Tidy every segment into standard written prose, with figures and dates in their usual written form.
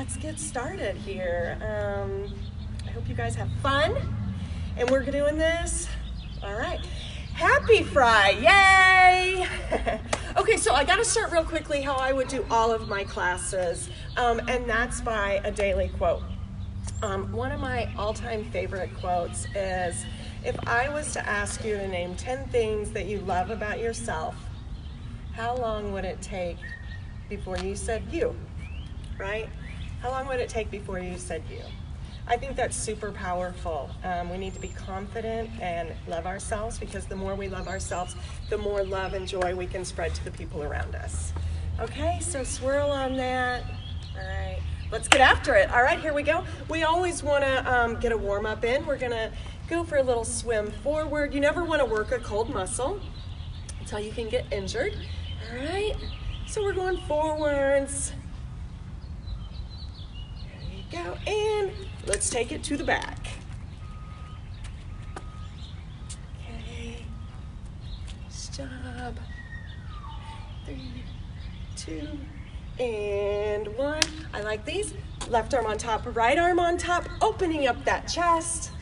let's get started here. I hope you guys have fun, and we're doing this. All right, happy Fry, yay! Okay, so I gotta start real quickly how I would do all of my classes, and that's by a daily quote. One of my all-time favorite quotes is, if I was to ask you to name 10 things that you love about yourself, how long would it take before you said you, right? How long would it take before you said you? I think that's super powerful. We need to be confident and love ourselves, because the more we love ourselves, the more love and joy we can spread to the people around us. Okay, so swirl on that. All right, let's get after it. All right, here we go. We always want to get a warm-up in. We're going to go for a little swim forward. You never want to work a cold muscle. That's how you can get injured. All right, so we're going forwards. There you go, and let's take it to the back. Okay, stop. 3, 2, and 1. I like these. Left arm on top, right arm on top, opening up that chest.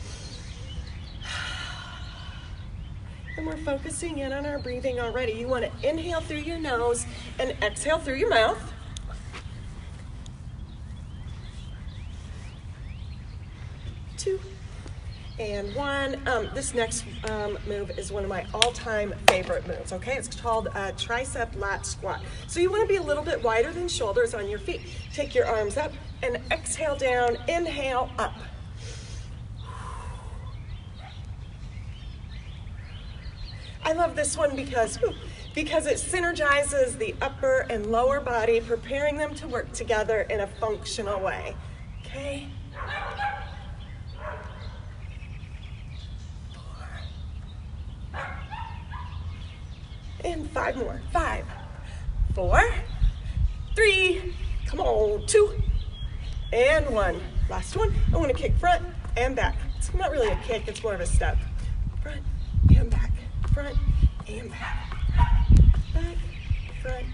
And we're focusing in on our breathing already. You want to inhale through your nose and exhale through your mouth. 2 and 1. This next move is one of my all-time favorite moves, okay? It's called a tricep lat squat. So you want to be a little bit wider than shoulders on your feet. Take your arms up and exhale down, inhale up. I love this one because it synergizes the upper and lower body, preparing them to work together in a functional way, okay? 4. And 5 more. 5, 4, 3, come on, 2, and 1. Last one. I want to kick front and back. It's not really a kick, it's more of a step. Front and back. Front and back, back, front,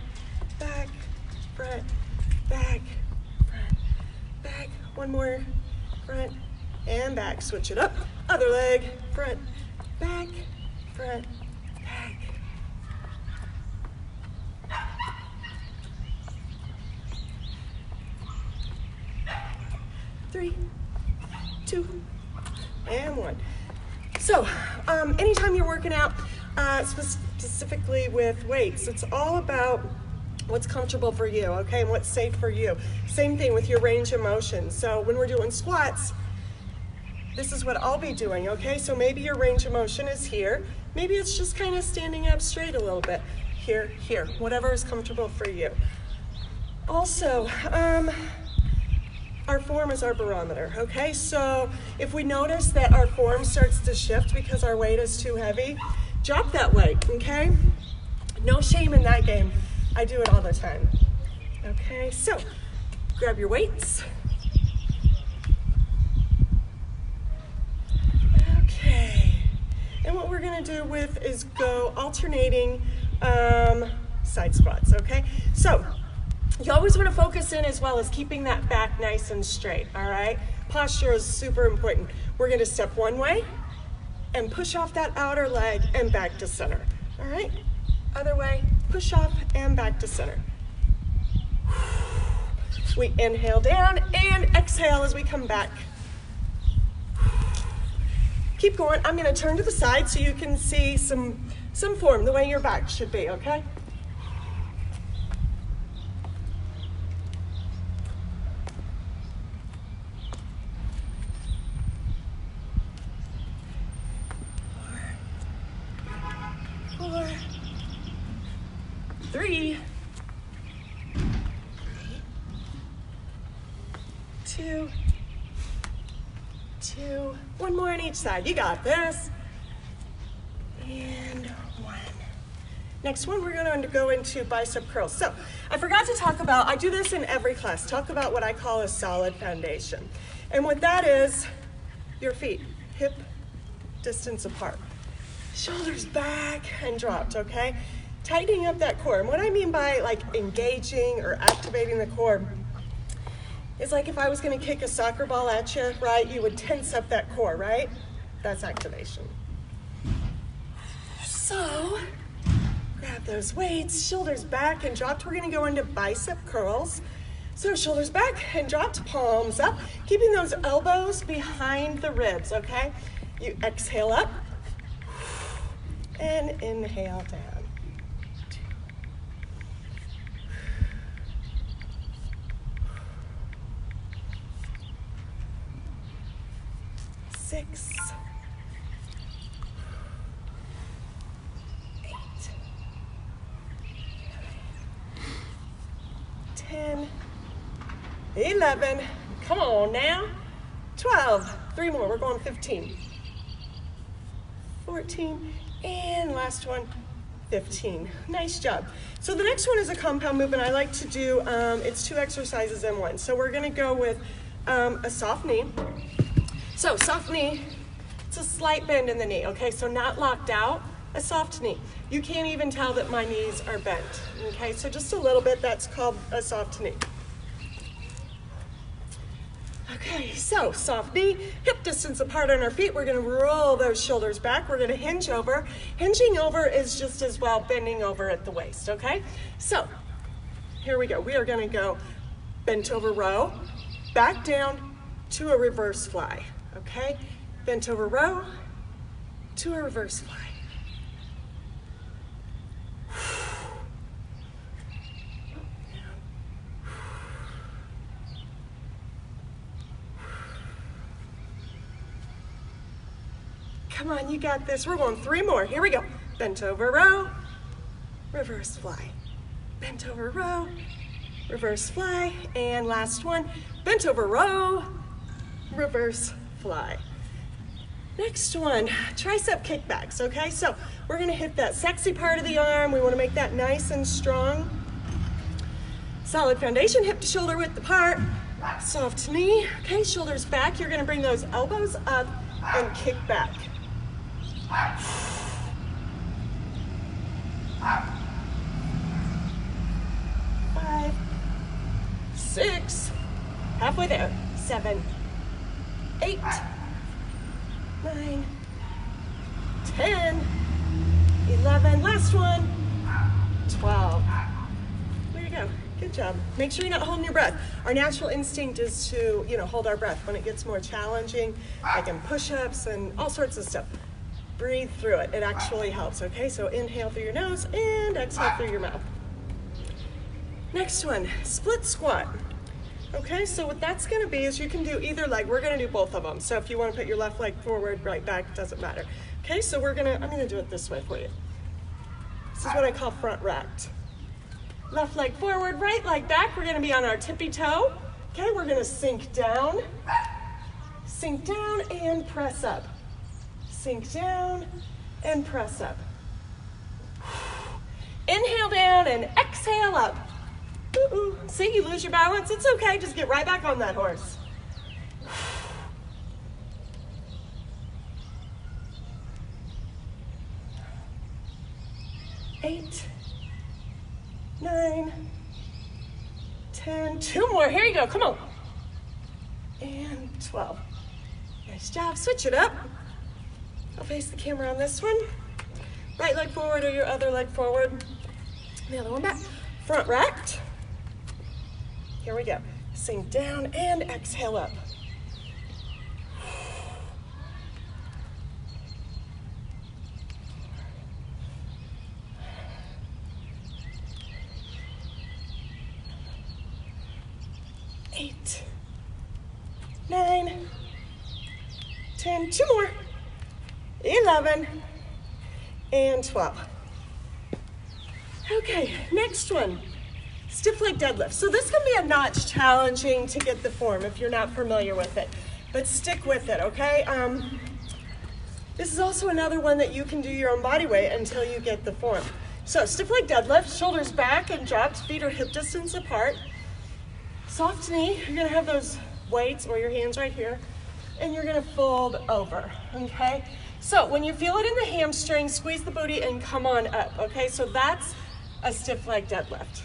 back, front, back, front, back. One more, front and back. Switch it up. Other leg, front, back, front, back. 3, 2, and 1. So, anytime you're working out, specifically with weights, it's all about what's comfortable for you, okay, and what's safe for you. Same thing with your range of motion. So when we're doing squats, this is what I'll be doing, okay? So maybe your range of motion is here. Maybe it's just kind of standing up straight a little bit. Here, here, whatever is comfortable for you. Also, our form is our barometer, okay? So if we notice that our form starts to shift because our weight is too heavy, drop that weight, okay? No shame in that game. I do it all the time. Okay, so grab your weights. Okay, and what we're gonna do with is go alternating side squats, okay? So you always want to focus in as well as keeping that back nice and straight, all right? Posture is super important. We're going to step one way and push off that outer leg and back to center, all right? Other way, push off and back to center. We inhale down and exhale as we come back. Keep going. I'm going to turn to the side so you can see some form, the way your back should be, okay? 4, 3, 2, 2. One more on each side. You got this. And 1. Next one, we're going to go into bicep curls. So I forgot to talk about, I do this in every class, talk about what I call a solid foundation. And what that is, your feet, hip distance apart. Shoulders back and dropped, okay? Tightening up that core. And what I mean by like engaging or activating the core is like if I was gonna kick a soccer ball at you, right? You would tense up that core, right? That's activation. So, grab those weights, shoulders back and dropped. We're gonna go into bicep curls. So shoulders back and dropped, palms up, keeping those elbows behind the ribs, okay? You exhale up and inhale down. 6, 8, 10, 11, come on now, 12, 3 more, we're going 15, 14, and last one, 15. Nice job. So the next one is a compound movement I like to do. It's 2 exercises in one. So we're gonna go with a soft knee. So soft knee, it's a slight bend in the knee, okay? So not locked out, a soft knee. You can't even tell that my knees are bent, okay? So just a little bit, that's called a soft knee. Okay, so soft knee, hip distance apart on our feet. We're gonna roll those shoulders back. We're gonna hinge over. Hinging over is just as well bending over at the waist, okay? So here we go. We are gonna go bent over row, back down to a reverse fly, okay? Bent over row to a reverse fly. Come on, you got this. We're going 3 more. Here we go. Bent over row, reverse fly. Bent over row, reverse fly. And last one, bent over row, reverse fly. Next one, tricep kickbacks, okay? So we're gonna hit that sexy part of the arm. We wanna make that nice and strong. Solid foundation, hip to shoulder width apart. Soft knee, okay? Shoulders back. You're gonna bring those elbows up and kick back. 5, 6, halfway there, 7, 8, 9, 10, 11, last one, 12. There you go, good job. Make sure you're not holding your breath. Our natural instinct is to, hold our breath when it gets more challenging, like in push-ups and all sorts of stuff. Breathe through it, it actually helps, okay? So inhale through your nose and exhale through your mouth. Next one, split squat. Okay, so what that's gonna be is you can do either leg. We're gonna do both of them. So if you wanna put your left leg forward, right back, doesn't matter. Okay, so I'm gonna do it this way for you. This is what I call front racked. Left leg forward, right leg back. We're gonna be on our tippy toe. Okay, we're gonna sink down and press up. Sink down and press up. Inhale down and exhale up. Ooh. See, you lose your balance. It's okay, just get right back on that horse. 8, 9, 10, 2 more. Here you go, come on. And 12. Nice job, switch it up. I'll face the camera on this one. Right leg forward or your other leg forward. The other one back. Front racked. Here we go. Sink down and exhale up. Eight, 9, 10, 2 more. 11 and 12. Okay, next one, stiff leg deadlift. So this can be a notch challenging to get the form if you're not familiar with it, but stick with it, okay? This is also another one that you can do your own body weight until you get the form. So stiff leg deadlift, shoulders back and dropped, feet are hip distance apart. Soft knee, you're gonna have those weights or your hands right here, and you're gonna fold over, okay? So when you feel it in the hamstring, squeeze the booty and come on up, okay? So that's a stiff leg deadlift.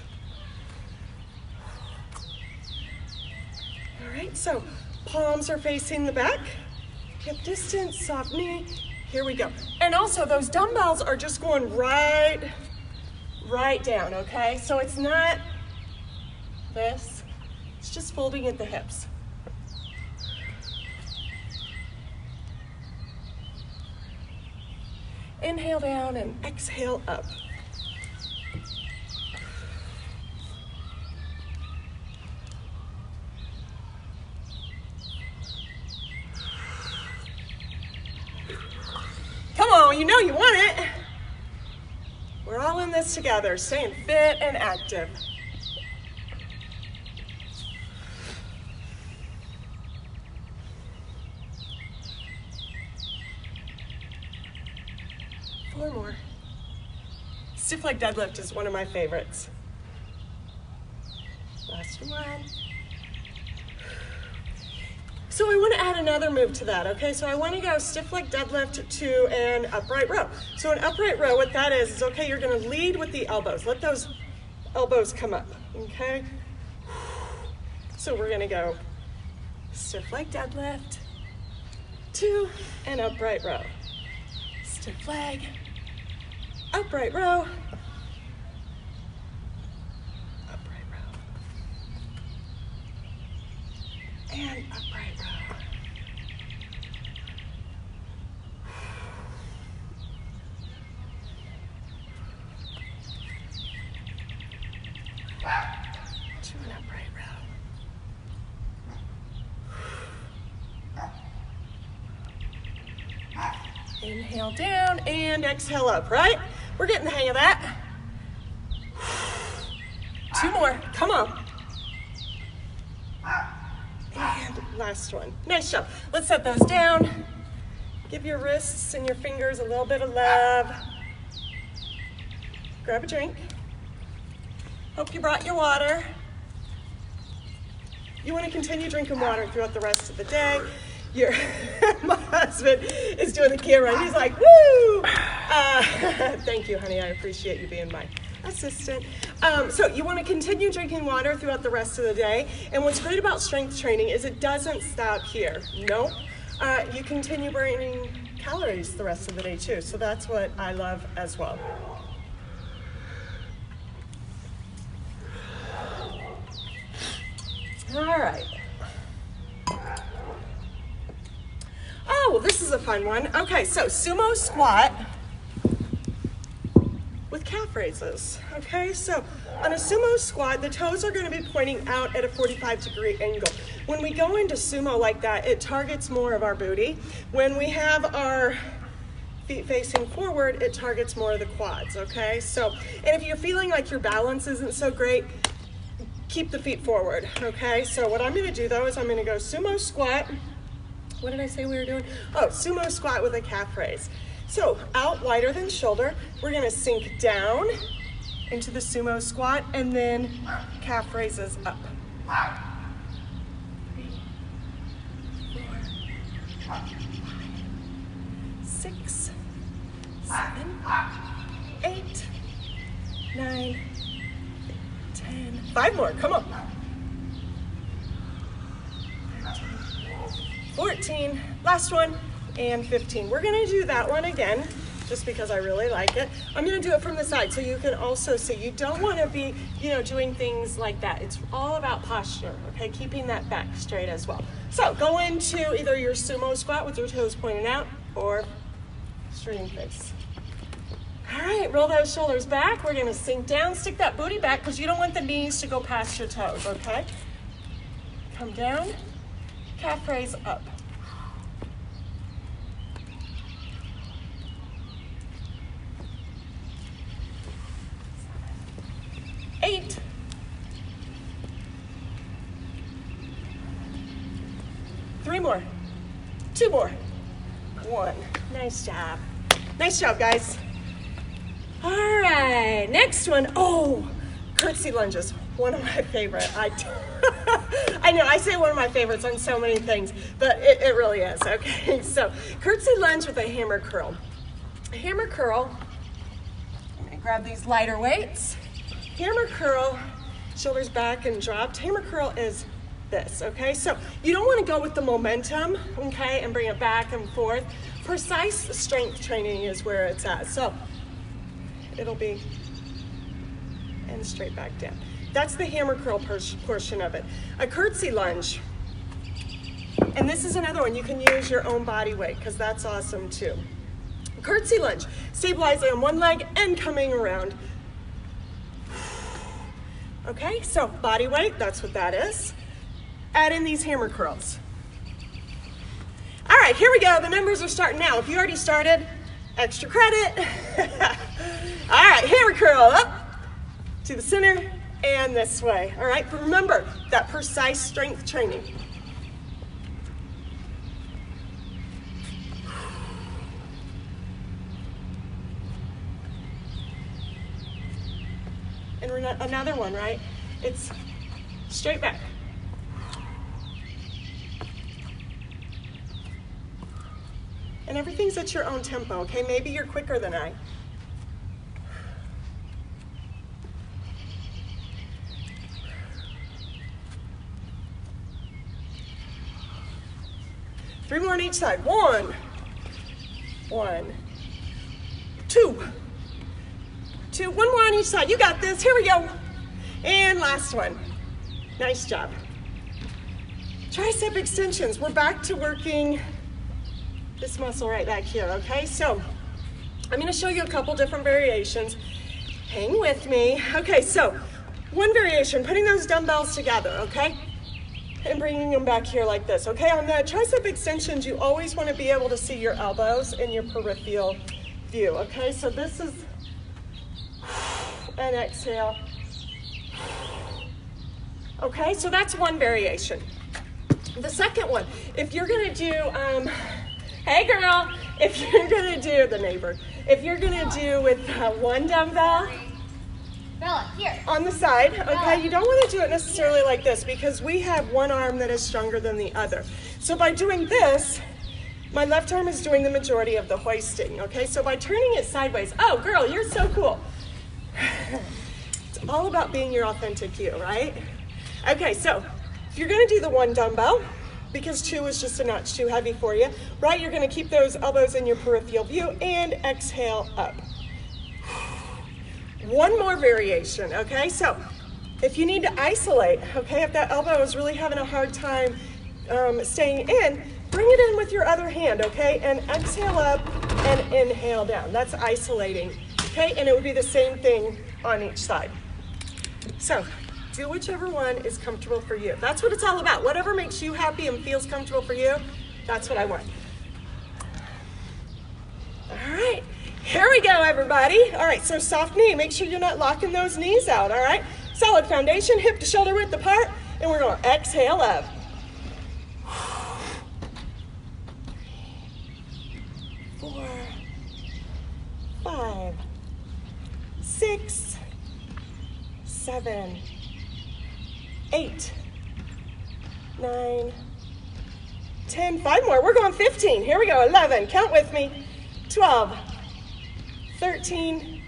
right, so palms are facing the back. Hip distance, soft knee. Here we go. And also those dumbbells are just going right down, okay? So it's not this, it's just folding at the hips. Inhale down and exhale up. Come on, you know you want it. We're all in this together, staying fit and active. Four more. Stiff leg deadlift is one of my favorites. Last one. So I want to add another move to that, okay? So I want to go stiff leg deadlift to an upright row. So an upright row, what that is okay, you're going to lead with the elbows. Let those elbows come up, okay? So we're going to go stiff leg deadlift to an upright row. Stiff leg, upright row, upright row, and upright row. To an upright row. Inhale down and exhale up, right? We're getting the hang of that. Two more, come on. And last one. Nice job. Let's set those down. Give your wrists and your fingers a little bit of love. Grab a drink. Hope you brought your water. You want to continue drinking water throughout the rest of the day. My husband is doing the camera and he's like, woo! Thank you, honey. I appreciate you being my assistant. So you want to continue drinking water throughout the rest of the day. And what's great about strength training is it doesn't stop here. Nope. You continue burning calories the rest of the day too. So that's what I love as well. All right. Oh, well, this is a fun one. Okay, so sumo squat with calf raises. Okay, so on a sumo squat, the toes are going to be pointing out at a 45-degree angle. When we go into sumo like that, it targets more of our booty. When we have our feet facing forward, it targets more of the quads, okay? So, and if you're feeling like your balance isn't so great, keep the feet forward, okay? So what I'm going to do, though, is I'm going to go sumo squat. What did I say we were doing? Oh, sumo squat with a calf raise. So out wider than shoulder, we're going to sink down into the sumo squat and then calf raises up. 3, 4, 6, 7, 8, 9, 10. 5 more, come on. 14, last one, and 15. We're gonna do that one again, just because I really like it. I'm gonna do it from the side, so you can also see, you don't wanna be, doing things like that. It's all about posture, okay? Keeping that back straight as well. So go into either your sumo squat with your toes pointing out, or straight in face. All right, roll those shoulders back. We're gonna sink down, stick that booty back, because you don't want the knees to go past your toes, okay? Come down. Calf raise up. 8. 3 more. 2 more. 1. Nice job. Nice job, guys. All right, next one. Oh, curtsy lunges. One of my favorite. I know I say one of my favorites on so many things, but it really is. Okay, so curtsy lunge with a hammer curl. A hammer curl, I'm gonna grab these lighter weights. Hammer curl, shoulders back and dropped. Hammer curl is this, okay? So you don't want to go with the momentum, okay, and bring it back and forth. Precise strength training is where it's at. So it'll be, and straight back down. That's the hammer curl portion of it. A curtsy lunge. And this is another one. You can use your own body weight because that's awesome too. Curtsy lunge. Stabilizing on one leg and coming around. Okay, so body weight, that's what that is. Add in these hammer curls. All right, here we go. The numbers are starting now. If you already started, extra credit. All right, hammer curl up to the center and this way. All right, but remember that precise strength training. And another one, right? It's straight back. And everything's at your own tempo, okay? Maybe you're quicker than I. Three more on each side. 1, 2, 2, one more on each side. You got this. Here we go. And last one. Nice job. Tricep extensions. We're back to working this muscle right back here, okay? So I'm going to show you a couple different variations. Hang with me. Okay, so one variation, putting those dumbbells together, okay? And bringing them back here like this, okay? On the tricep extensions, you always want to be able to see your elbows in your peripheral view, okay? So this is an exhale. Okay, so that's one variation. The second one, if you're going to do, hey girl, if you're going to do, the neighbor, if you're going to do with one dumbbell, Bella, here. on the side, okay, you don't want to do it necessarily like this because we have one arm that is stronger than the other. So by doing this, my left arm is doing the majority of the hoisting, okay? So by turning it sideways, oh girl, you're so cool. It's all about being your authentic you, right? Okay, so if you're gonna do the one dumbbell, because 2 is just a notch too heavy for you, right? You're gonna keep those elbows in your peripheral view and exhale up. One more variation, okay? So if you need to isolate, okay, if that elbow is really having a hard time staying in, bring it in with your other hand, okay? And exhale up and inhale down. That's isolating, okay? And it would be the same thing on each side. So do whichever one is comfortable for you. That's what it's all about. Whatever makes you happy and feels comfortable for you, that's what I want. All right. Here we go, everybody. All right, so soft knee. Make sure you're not locking those knees out, all right? Solid foundation, hip to shoulder width apart, and we're going to exhale up. 4, 5, 6, 7, 8, 9, 10. 5 more. We're going 15. Here we go. 11. Count with me. 12. 13,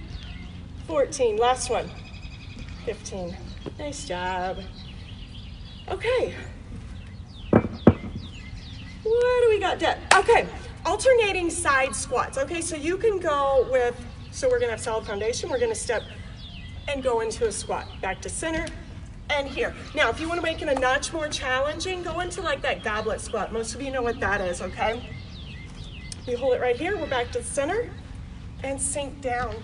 14, last one, 15. Nice job. Okay. What do we got done? Okay, alternating side squats. Okay, so you can go with, so we're gonna have solid foundation, we're gonna step and go into a squat. Back to center and here. Now, if you wanna make it a notch more challenging, go into like that goblet squat. Most of you know what that is, okay? You hold it right here, we're back to the center. And sink down.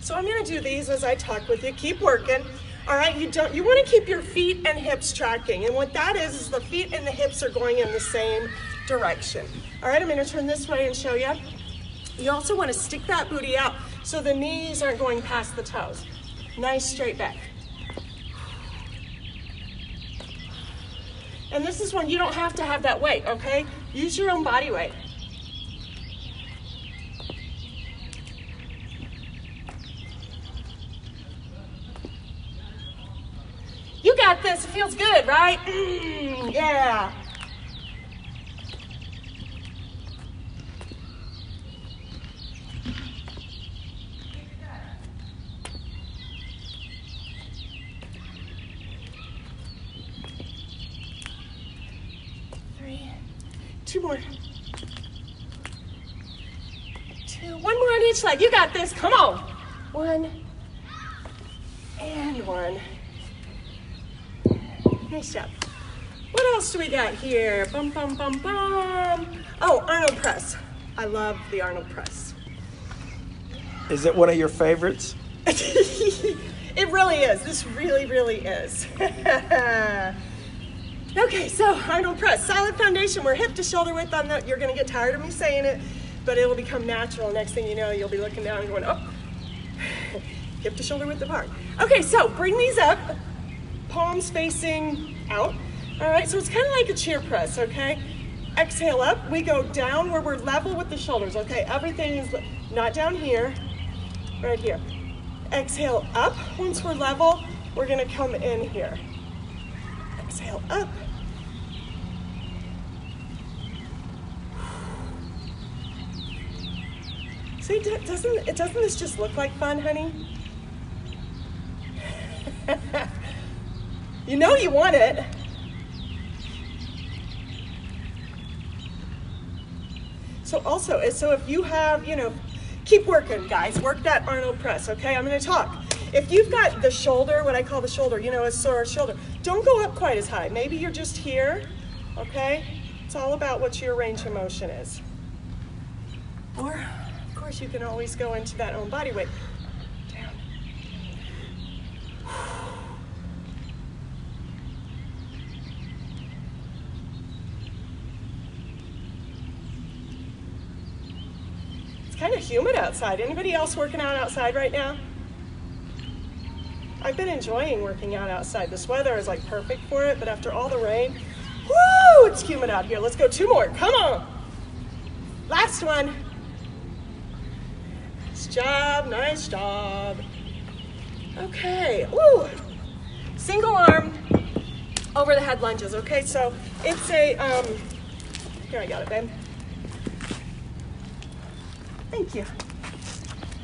So I'm going to do these as I talk with you. Keep working. All right, you want to keep your feet and hips tracking. And what that is the feet and the hips are going in the same direction. All right, I'm going to turn this way and show you. You also want to stick that booty out so the knees aren't going past the toes. Nice straight back. And this is when you don't have to have that weight, okay? Use your own body weight. You got this. It feels good, right? Yeah. 2 more. 2, 1 more on each leg. You got this, come on. 1 and 1. Nice job. What else do we got here? Bum, bum, bum, bum. Oh, Arnold press. I love the Arnold press. Is it one of your favorites? It really is. This really, really is. Okay, so Arnold press, solid foundation. We're hip to shoulder width on that. You're gonna get tired of me saying it, but it'll become natural. Next thing you know, you'll be looking down and going, oh, hip to shoulder width apart. Okay, so bring these up, palms facing out. All right, so it's kind of like a chair press, okay? Exhale up, we go down where we're level with the shoulders, okay? Everything is not down here, right here. Exhale up, once we're level, we're gonna come in here. Exhale up. See, doesn't this just look like fun, honey? You know you want it. So if you have, keep working, guys. Work that Arnold press, okay? I'm gonna talk. If you've got the shoulder, what I call the shoulder, a sore shoulder, don't go up quite as high. Maybe you're just here, okay? It's all about what your range of motion is. Or, of course, you can always go into that own body weight. Down. It's kind of humid outside. Anybody else working out outside right now? I've been enjoying working out outside. This weather is like perfect for it, but after all the rain, whoo, it's humid out here. Let's go 2 more, come on. Last one. Nice job. Okay, woo. Single arm over the head lunges, okay? So it's a, here I got it, babe. Thank you.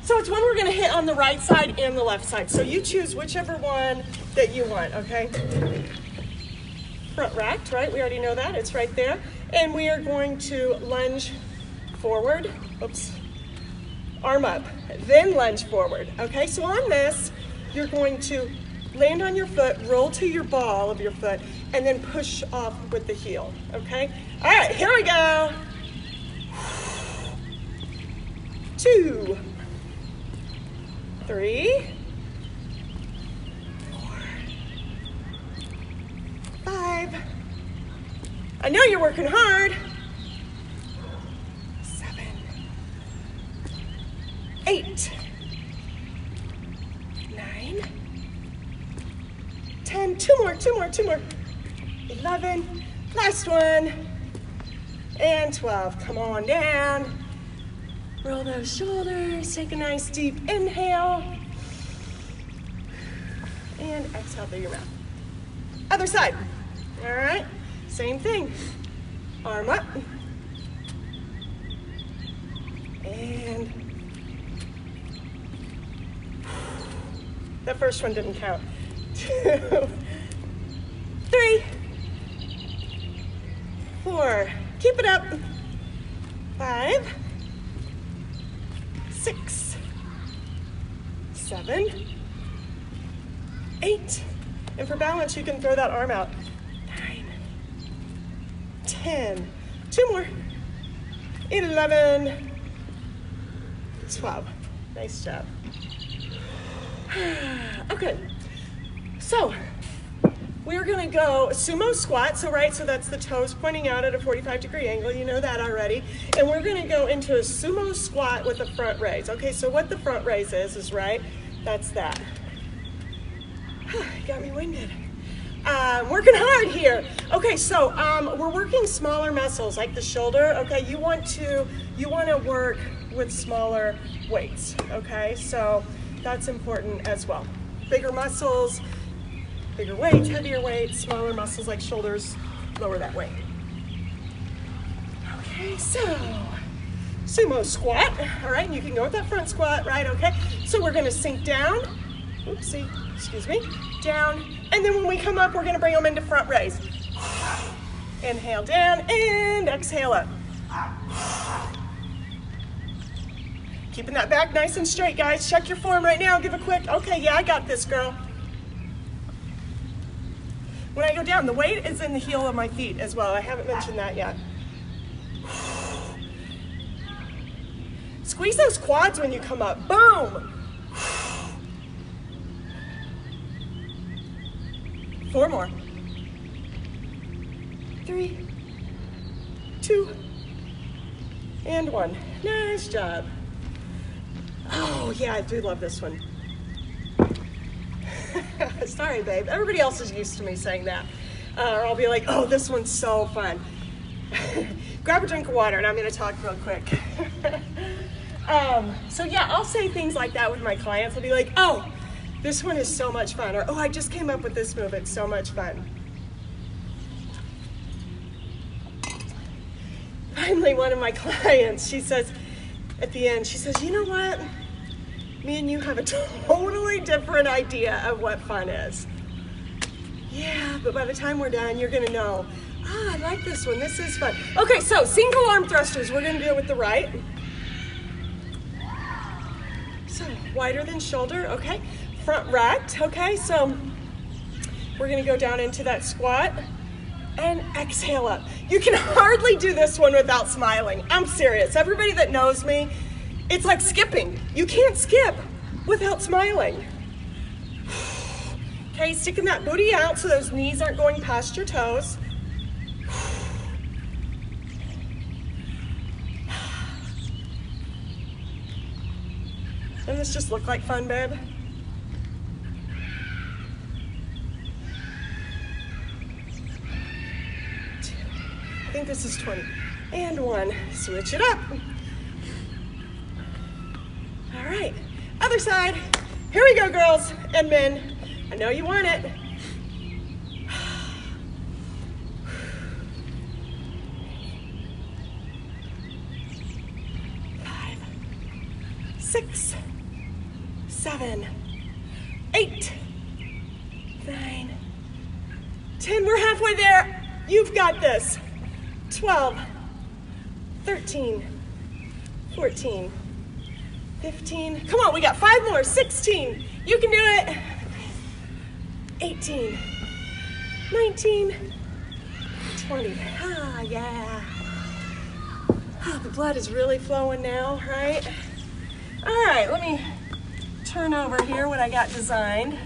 So it's one we're gonna hit on the right side and the left side. So you choose whichever one that you want, okay? Front racked, right? We already know that, it's right there. And we are going to lunge forward, oops, arm up, then lunge forward, okay? So on this, you're going to land on your foot, roll to your ball of your foot, and then push off with the heel, okay? All right, here we go. 2, 3, 4, 5. I know you're working hard. 7, 8, 9, 10. 2 more. 11. Last one. And 12. Come on down. Roll those shoulders, take a nice deep inhale, and exhale through your mouth. Other side, all right? Same thing, arm up, and that first one didn't count. 2, 3, 4, keep it up, 5, 6, 7, 8, and for balance you can throw that arm out. 9, 10, 2 more, 11, 12. Nice job. Okay, so we're gonna go sumo squat, so that's the toes pointing out at a 45-degree angle, you know that already. And we're gonna go into a sumo squat with a front raise. Okay, so what the front raise is right, that's that. Got me winded. Working hard here. Okay, so we're working smaller muscles like the shoulder, okay? You want to work with smaller weights, okay? So that's important as well. Bigger muscles, bigger weights, heavier weights, smaller muscles like shoulders, lower that weight. Okay, so sumo squat, all right, and you can go with that front squat, right, okay? So we're gonna sink down, oopsie, excuse me, down, and then when we come up, we're gonna bring them into front raise. Inhale down and exhale up. Keeping that back nice and straight, guys. Check your form right now. Give a quick, okay, yeah, I got this, girl. When I go down, the weight is in the heel of my feet as well. I haven't mentioned that yet. Squeeze those quads when you come up. Boom. 4 more. 3, 2, and 1. Nice job. Oh, yeah, I do love this one. Sorry, babe. Everybody else is used to me saying that. Or I'll be like, oh, this one's so fun. Grab a drink of water, and I'm going to talk real quick. So, yeah, I'll say things like that with my clients. I'll be like, oh, this one is so much fun. Or, oh, I just came up with this move. It's so much fun. Finally, one of my clients, she says, at the end, she says, you know what? Me and you have a totally different idea of what fun is. Yeah, but by the time we're done, you're gonna know, I like this one, this is fun. Okay, so single arm thrusters, we're gonna do it with the right. So, wider than shoulder, okay. Front racked, okay, so we're gonna go down into that squat and exhale up. You can hardly do this one without smiling. I'm serious. Everybody that knows me, it's like skipping. You can't skip without smiling. Okay, sticking that booty out so those knees aren't going past your toes. Doesn't this just look like fun, babe? I think this is 20. And 1. Switch it up. All right. Other side. Here we go, girls and men. I know you want it. 5, 6, 7, 8, 9, 10. We're halfway there. You've got this. 12, 13, 14, 15. Come on, we got 5 more. 16. You can do it. 18, 19, 20. Ah, yeah. Oh, the blood is really flowing now, right? All right, let me turn over here what I got designed.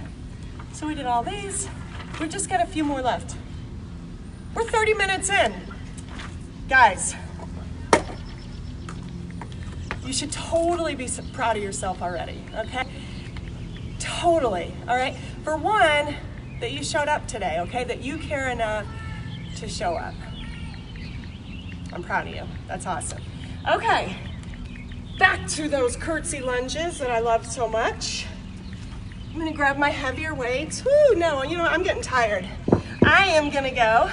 So we did all these. We've just got a few more left. We're 30 minutes in. Guys, you should totally be proud of yourself already, okay? Totally, all right? For one, that you showed up today, okay? That you care enough to show up. I'm proud of you. That's awesome. Okay, back to those curtsy lunges that I love so much. I'm gonna grab my heavier weights. Woo, no, you know what? I'm getting tired. I am gonna go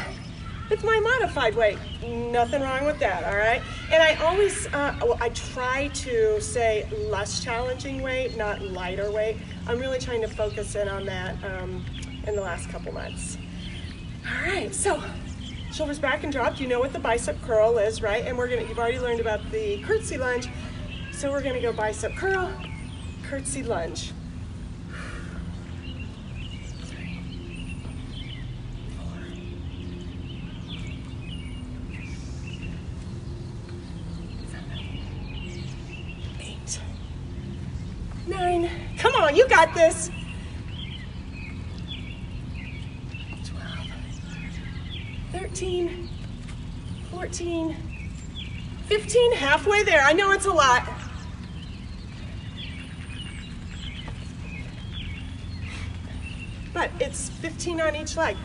with my modified weight. Nothing wrong with that, all right? And I always, I try to say less challenging weight, not lighter weight. I'm really trying to focus in on that in the last couple months. All right, so shoulders back and dropped. You know what the bicep curl is, right? And you've already learned about the curtsy lunge. So we're gonna go bicep curl, curtsy lunge. 9, come on, you got this. 12, 13, 14, 15, halfway there. I know it's a lot. But it's 15 on each leg.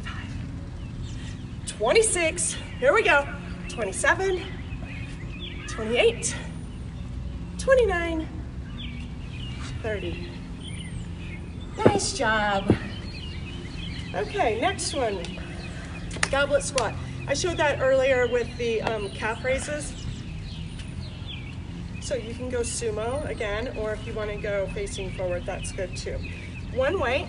Five, 26, here we go. 27, 28, 29, 30. Nice job. Okay, next one, goblet squat. I showed that earlier with the calf raises. So you can go sumo again, or if you want to go facing forward, that's good too. One weight.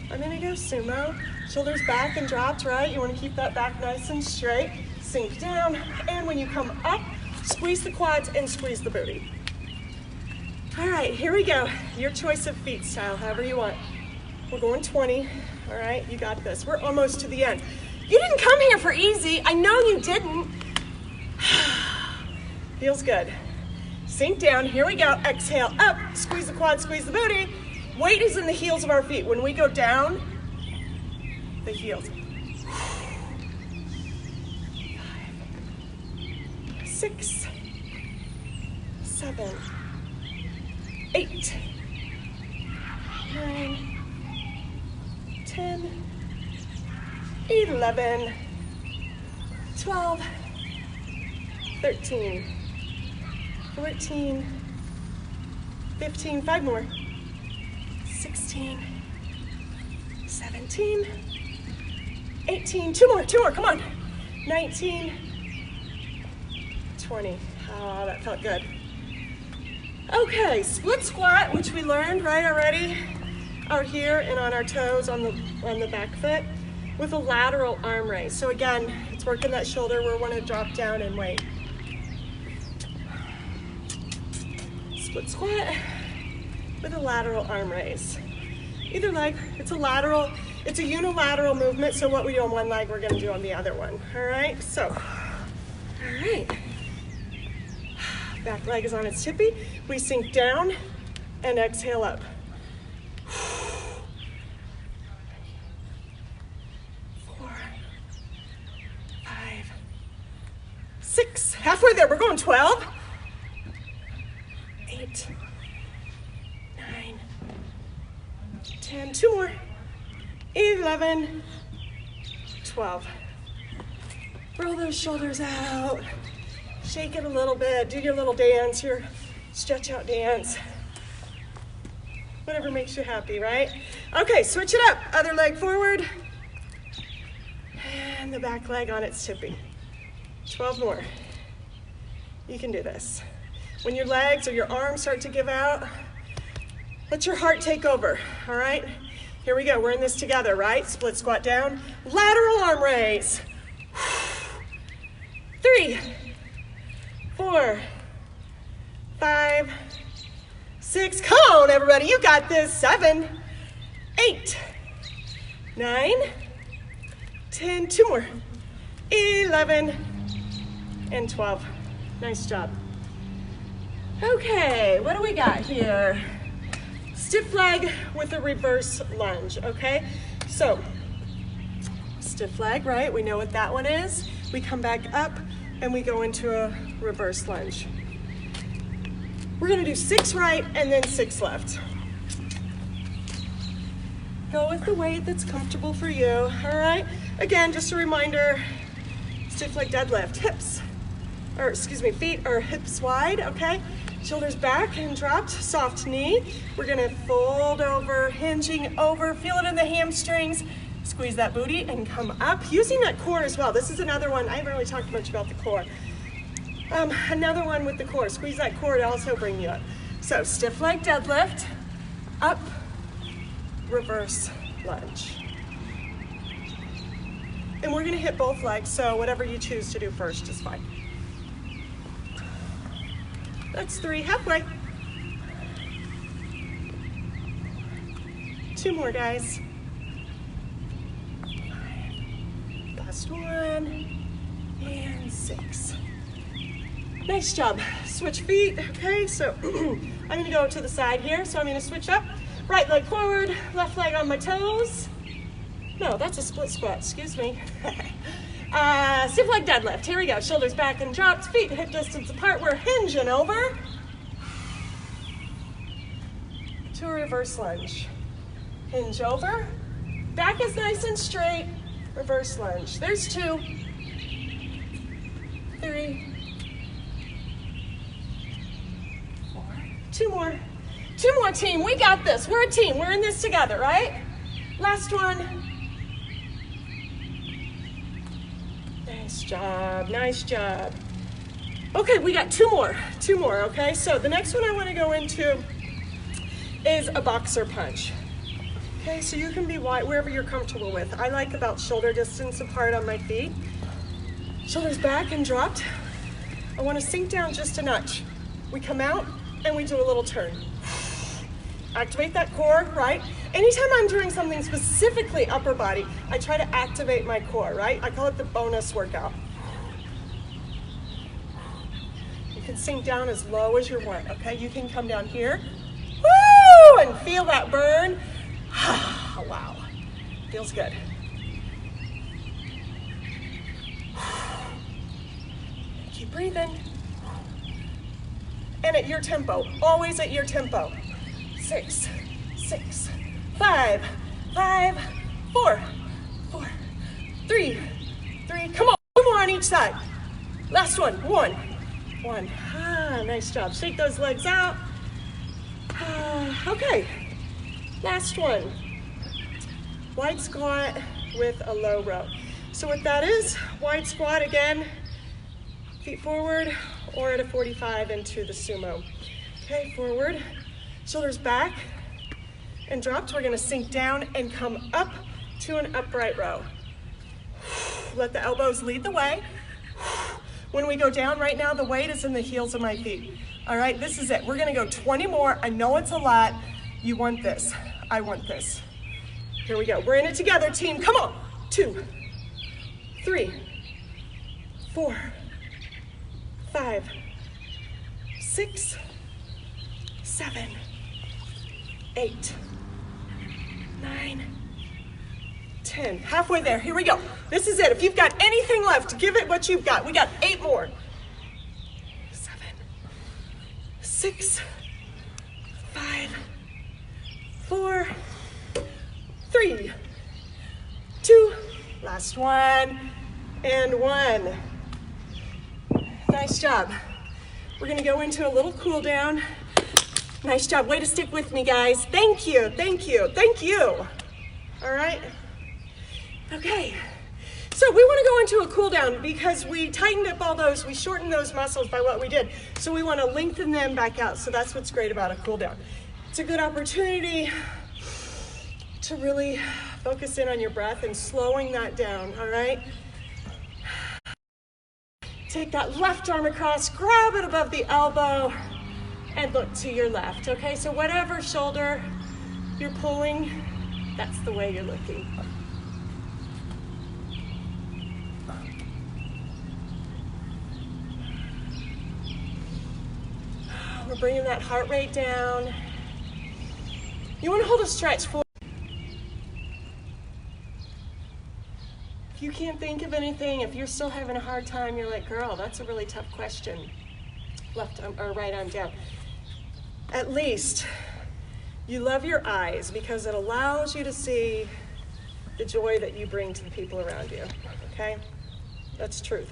I'm gonna go sumo. Shoulders back and dropped, right? You want to keep that back nice and straight. Sink down, and when you come up, squeeze the quads and squeeze the booty. All right, here we go. Your choice of feet style, however you want. We're going 20. All right, you got this. We're almost to the end. You didn't come here for easy. I know you didn't. Feels good. Sink down. Here we go. Exhale up. Squeeze the quad, squeeze the booty. Weight is in the heels of our feet. When we go down, the heels. 5, 6, 7, 8, 9, 10, 11, 12, 13, 14, 15, 5 more, 16, 17, 18, two more, come on, 19, 20. Oh, that felt good. Okay, split squat, which we learned right already, out here and on our toes on the back foot, with a lateral arm raise. So again, it's working that shoulder. We want to drop down and weight. Split squat with a lateral arm raise. Either leg, it's a unilateral movement, so what we do on one leg, we're gonna do on the other one, all right? So, all right. Back leg is on its tippy. We sink down and exhale up. 4, 5, 6, halfway there, we're going 12. 8, 9, 10, two more, 11, 12. Roll those shoulders out, shake it a little bit, do your little dance, your stretch out dance. Whatever makes you happy, right? Okay, switch it up. Other leg forward, and the back leg on its tippy. 12 more. You can do this. When your legs or your arms start to give out, let your heart take over, all right? Here we go, we're in this together, right? Split squat down, lateral arm raise. 3, 4, 5, 6, come on everybody, you got this. 7, 8, 9, 10, two more, 11, and 12. Nice job. Okay, what do we got here? Stiff leg with a reverse lunge, okay? So, stiff leg, right? We know what that one is. We come back up and we go into a reverse lunge. We're gonna do 6 right and then 6 left. Go with the weight that's comfortable for you, all right? Again, just a reminder, stiff leg deadlift, feet are hips wide, okay? Shoulders back and dropped, soft knee. We're gonna fold over, hinging over, feel it in the hamstrings, squeeze that booty and come up, using that core as well. This is another one, I haven't really talked much about the core. Another one with the core, squeeze that core to also bring you up. So stiff leg deadlift, up, reverse lunge. And we're gonna hit both legs, so whatever you choose to do first is fine. That's 3, halfway. 2 more, guys. 5, last one, and 6. Nice job. Switch feet, okay? So I'm gonna go to the side here, so I'm gonna switch up. Right leg forward, left leg on my toes. No, that's a split squat, excuse me. Stiff leg deadlift, here we go. Shoulders back and dropped, feet hip distance apart. We're hinging over to a reverse lunge. Hinge over, back is nice and straight, reverse lunge. There's 2, 3, 4, 2 more. 2 more, team, we got this. We're a team, we're in this together, right? Last one. Nice job, nice job. Okay, we got two more, okay? So the next one I wanna go into is a boxer punch. Okay, so you can be wide, wherever you're comfortable with. I like about shoulder distance apart on my feet. Shoulders back and dropped. I wanna sink down just a notch. We come out and we do a little turn. Activate that core, right? Anytime I'm doing something specifically upper body, I try to activate my core, right? I call it the bonus workout. You can sink down as low as you want, okay? You can come down here, woo, and feel that burn. Wow, feels good. Keep breathing. And at your tempo, always at your tempo. 6, 6, 5, 5, 4, 4, 3, 3. Come on, 2 more on each side. Last one, 1, 1. Nice job. Shake those legs out. Okay, last one. Wide squat with a low row. So what that is, wide squat again, feet forward or at a 45 into the sumo. Okay, forward. Shoulders back and dropped. We're gonna sink down and come up to an upright row. Let the elbows lead the way. When we go down right now, the weight is in the heels of my feet. All right, this is it. We're gonna go 20 more. I know it's a lot. You want this. I want this. Here we go. We're in it together, team. Come on. 2, 3, 4, 5, 6, 7, 8, 9, 10. Halfway there. Here we go. This is it. If you've got anything left, give it what you've got. We got 8 more. 7, 6, 5, 4, 3, 2. Last one. And 1. Nice job. We're going to go into a little cool down. Nice job. Way to stick with me, guys. Thank you, thank you, thank you. All right. Okay. So we want to go into a cool down because we tightened up all those, we shortened those muscles by what we did. So we want to lengthen them back out. So that's what's great about a cool down. It's a good opportunity to really focus in on your breath and slowing that down, all right? Take that left arm across, grab it above the elbow, and look to your left, okay? So whatever shoulder you're pulling, that's the way you're looking. We're bringing that heart rate down. You want to hold a stretch for. If you can't think of anything, if you're still having a hard time, you're like, girl, that's a really tough question. Left arm or right arm down. At least you love your eyes because it allows you to see the joy that you bring to the people around you, okay? That's truth.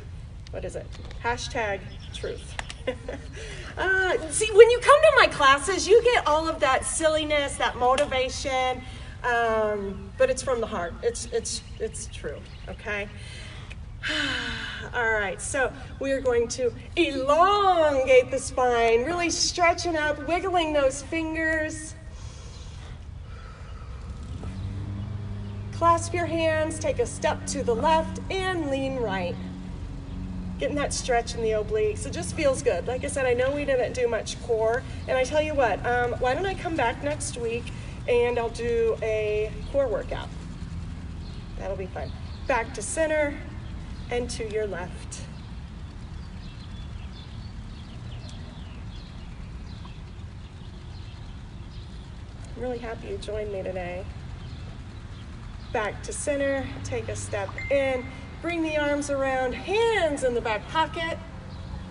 What is it? Hashtag truth. See, when you come to my classes, you get all of that silliness, that motivation, but it's from the heart. It's true, okay? All right, so we are going to elongate the spine, really stretching up, wiggling those fingers. Clasp your hands, take a step to the left, and lean right. Getting that stretch in the obliques. It just feels good. Like I said, I know we didn't do much core, and I tell you what, why don't I come back next week and I'll do a core workout. That'll be fun. Back to center and to your left. I'm really happy you joined me today. Back to center, take a step in, bring the arms around, hands in the back pocket.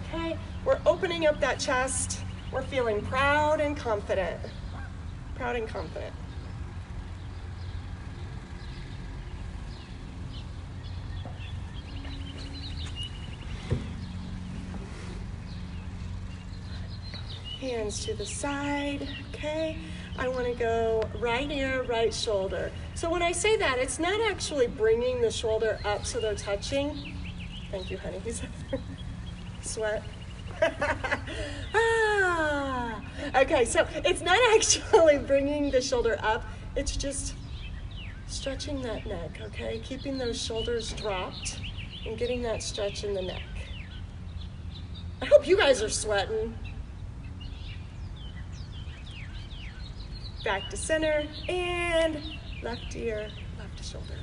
Okay, we're opening up that chest. We're feeling proud and confident. Proud and confident. Hands to the side, okay? I want to go right ear, right shoulder. So when I say that, it's not actually bringing the shoulder up so they're touching. Thank you, honey. Sweat. Okay, so it's not actually bringing the shoulder up, it's just stretching that neck, okay? Keeping those shoulders dropped and getting that stretch in the neck. I hope you guys are sweating. Back to center and left ear, left shoulder.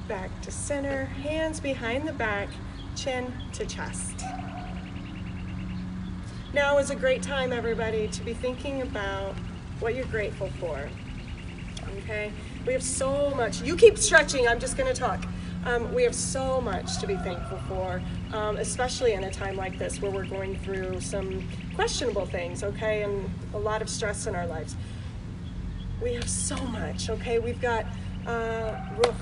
Back to center, hands behind the back, chin to chest. Now is a great time, everybody, to be thinking about what you're grateful for, okay? We have so much. You keep stretching, I'm just gonna talk. We have so much to be thankful for, especially in a time like this where we're going through some questionable things, okay, and a lot of stress in our lives. We have so much, okay? We've got roof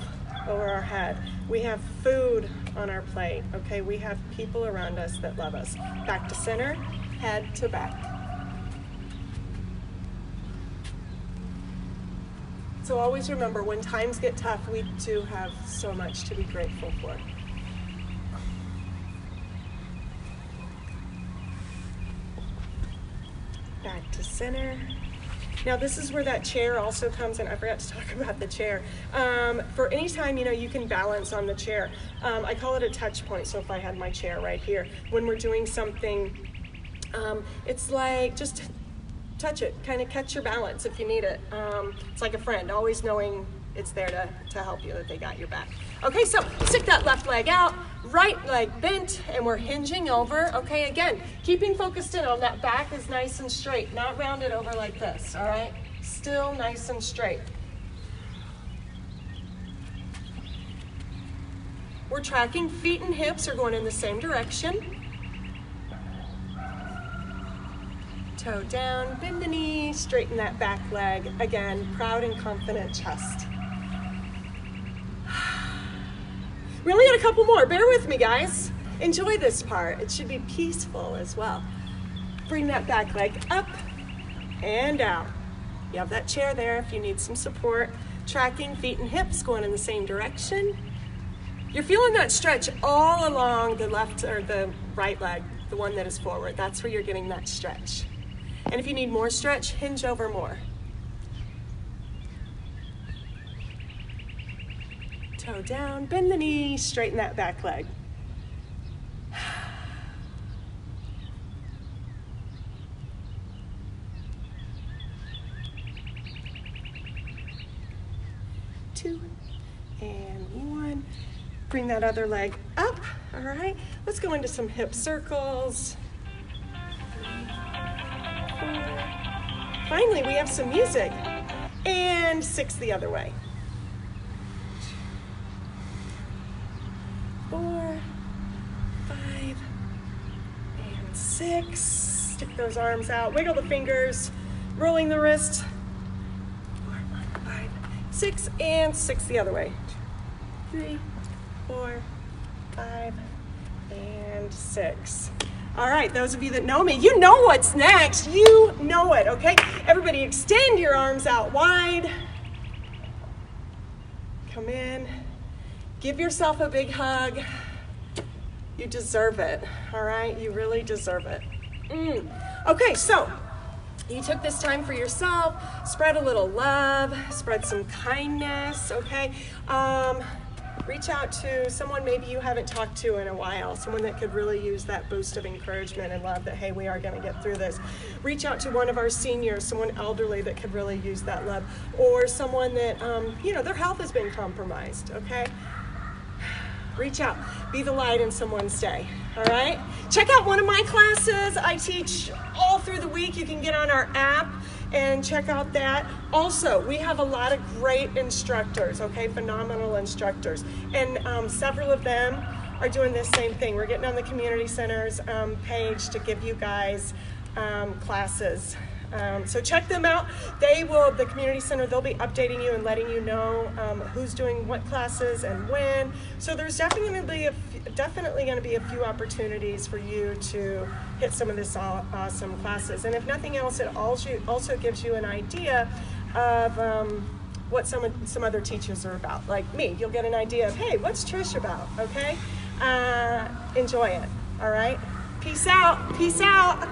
over our head. We have food on our plate, okay? We have people around us that love us. Back to center, head to back. So always remember, when times get tough, we do have so much to be grateful for. Back to center. Now this is where that chair also comes in. I forgot to talk about the chair. For any time, you can balance on the chair. I call it a touch point. So if I had my chair right here, when we're doing something, it's like just touch it, kind of catch your balance if you need it. It's like a friend, always knowing it's there to help you, that they got your back. Okay, so stick that left leg out, right leg bent, and we're hinging over. Okay, again, keeping focused in on that back is nice and straight, not rounded over like this, all right? Still nice and straight. We're tracking, feet and hips are going in the same direction. Toe down, bend the knee, straighten that back leg. Again, proud and confident chest. We only got a couple more. Bear with me, guys. Enjoy this part. It should be peaceful as well. Bring that back leg up and out. You have that chair there if you need some support. Tracking, feet and hips going in the same direction. You're feeling that stretch all along the left or the right leg, the one that is forward. That's where you're getting that stretch. And if you need more stretch, hinge over more. Toe down, bend the knee, straighten that back leg. Two and one. Bring that other leg up, all right? Let's go into some hip circles. 3, 4. Finally, we have some music. And 6 the other way. 4, 5, and 6. Stick those arms out, wiggle the fingers, rolling the wrist. 4, 5, 6, and 6 the other way. 3, 4, 5, and 6. All right, those of you that know me, you know what's next. You know it, okay? Everybody extend your arms out wide. Come in. Give yourself a big hug. You deserve it, all right? You really deserve it. Okay, so you took this time for yourself. Spread a little love. Spread some kindness, okay? Reach out to someone maybe you haven't talked to in a while, someone that could really use that boost of encouragement and love that, hey, we are going to get through this. Reach out to one of our seniors, someone elderly that could really use that love, or someone that, their health has been compromised, okay? Reach out. Be the light in someone's day, all right? Check out one of my classes. I teach all through the week. You can get on our app and check out that. Also, we have a lot of great instructors, okay? Phenomenal instructors. And several of them are doing this same thing. We're getting on the community center's page to give you guys classes So check them out. They will, the community center, they'll be updating you and letting you know who's doing what classes and when. So there's definitely going to be a few opportunities for you to hit some of this awesome classes. And if nothing else, it also gives you an idea of what some other teachers are about. Like me, you'll get an idea of, hey, what's Trish about? Okay, enjoy it. All right, peace out. Peace out.